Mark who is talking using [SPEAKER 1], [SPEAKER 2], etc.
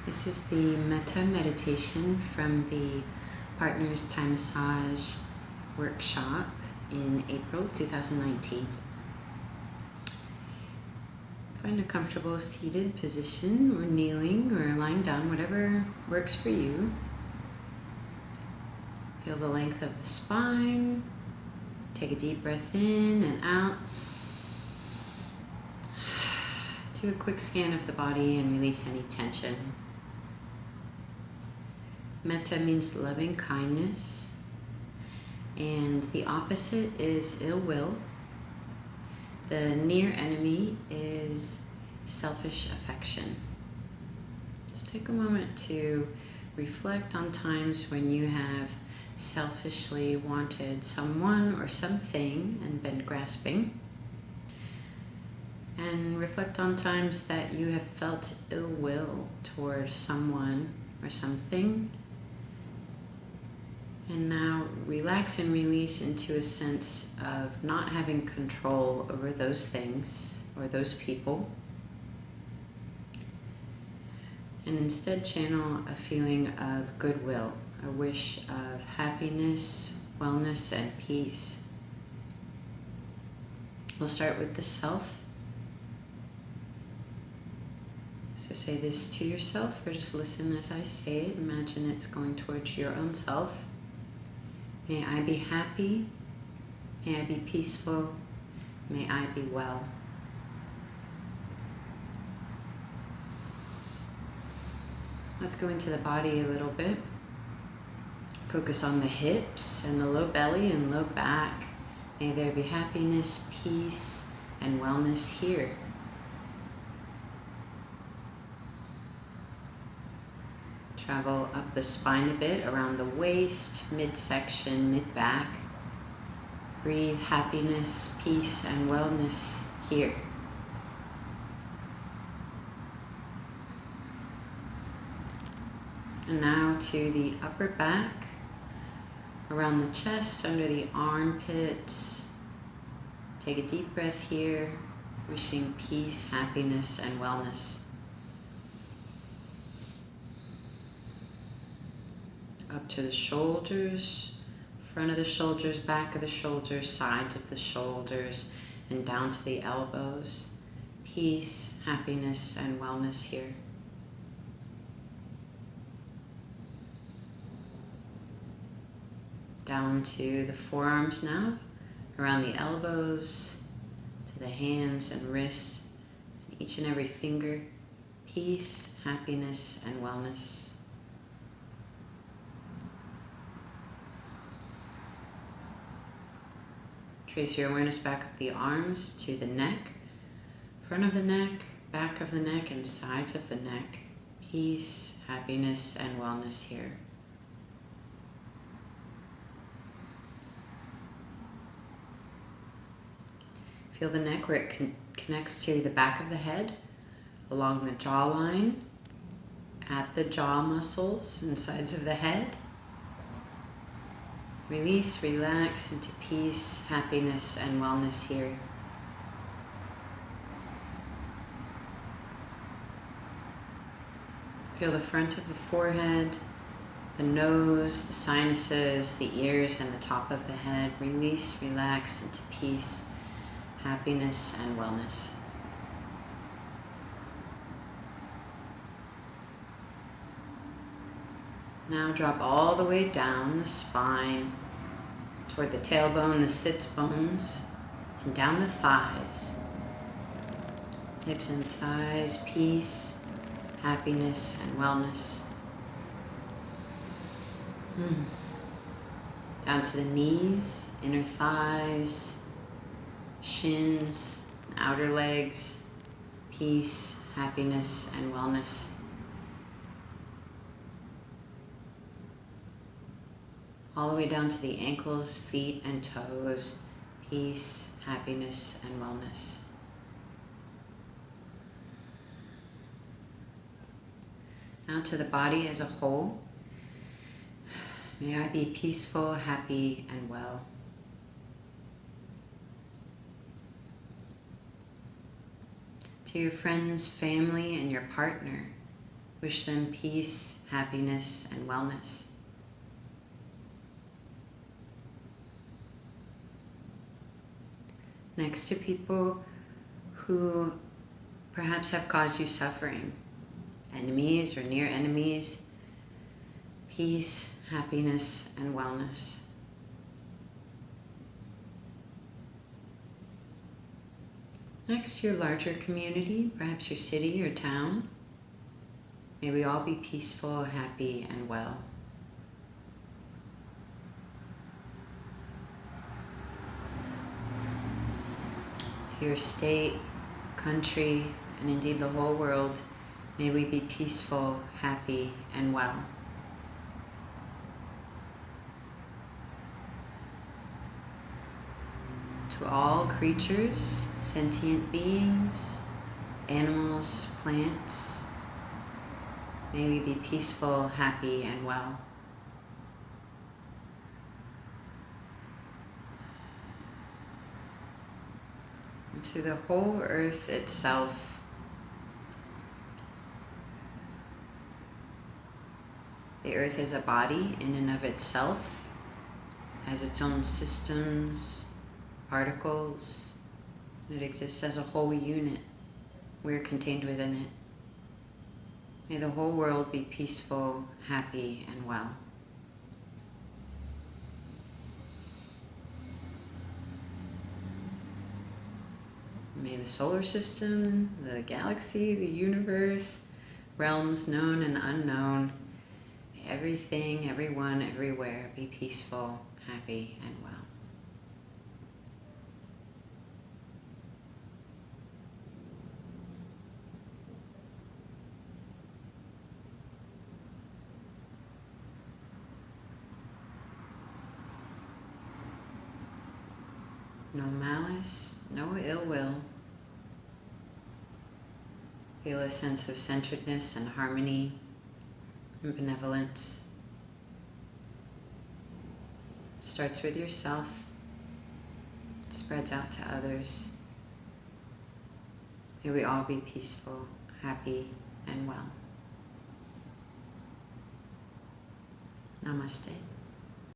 [SPEAKER 1] This is the Metta meditation from the Partners Thai Massage workshop in April 2019. Find a comfortable seated position or kneeling or lying down, whatever works for you. Feel the length of the spine. Take a deep breath in and out. Do a quick scan of the body and release any tension. Metta means loving kindness, and the opposite is ill will. The near enemy is selfish affection. Just take a moment to reflect on times when you have selfishly wanted someone or something and been grasping. And reflect on times that you have felt ill will toward someone or something. And now relax and release into a sense of not having control over those things or those people. And instead channel a feeling of goodwill, a wish of happiness, wellness, and peace. We'll start with the self. So say this to yourself or just listen as I say it. Imagine it's going towards your own self. May I be happy, may I be peaceful, may I be well. Let's go into the body a little bit. Focus on the hips and the low belly and low back. May there be happiness, peace, and wellness here. Travel up the spine a bit, around the waist, midsection, mid-back. Breathe happiness, peace, and wellness here. And now to the upper back, around the chest, under the armpits. Take a deep breath here, wishing peace, happiness, and wellness. Up to the shoulders, front of the shoulders, back of the shoulders, sides of the shoulders, and down to the elbows. Peace, happiness, and wellness here. Down to the forearms now, around the elbows, to the hands and wrists, and each and every finger. Peace, happiness, and wellness. Trace your awareness back up the arms to the neck, front of the neck, back of the neck, and sides of the neck. Peace, happiness, and wellness here. Feel the neck where it connects to the back of the head, along the jawline, at the jaw muscles and sides of the head. Release, relax into peace, happiness, and wellness here. Feel the front of the forehead, the nose, the sinuses, the ears, and the top of the head. Release, relax into peace, happiness, and wellness. Now drop all the way down the spine, toward the tailbone, the sits bones, and down the thighs. Hips and thighs, peace, happiness, and wellness. Down to the knees, inner thighs, shins, outer legs, peace, happiness, and wellness. All the way down to the ankles, feet, and toes. Peace, happiness, and wellness. Now to the body as a whole. May I be peaceful, happy, and well. To your friends, family, and your partner, Wish them peace, happiness, and wellness. Next, to people who perhaps have caused you suffering, enemies or near enemies, peace, happiness, and wellness. Next, your larger community, perhaps your city or town. May we all be peaceful, happy, and well. To your state, country, and indeed the whole world, may we be peaceful, happy, and well. To all creatures, sentient beings, animals, plants, may we be peaceful, happy, and well. And to the whole earth itself, the earth is a body in and of itself, has its own systems, particles. It exists as a whole unit. We are contained within it. May the whole world be peaceful, happy, and well. May the solar system, the galaxy, the universe, realms known and unknown, everything, everyone, everywhere be peaceful, happy, and well. No malice, no ill will. Feel a sense of centeredness and harmony and benevolence. Starts with yourself, spreads out to others. May we all be peaceful, happy, and well. Namaste.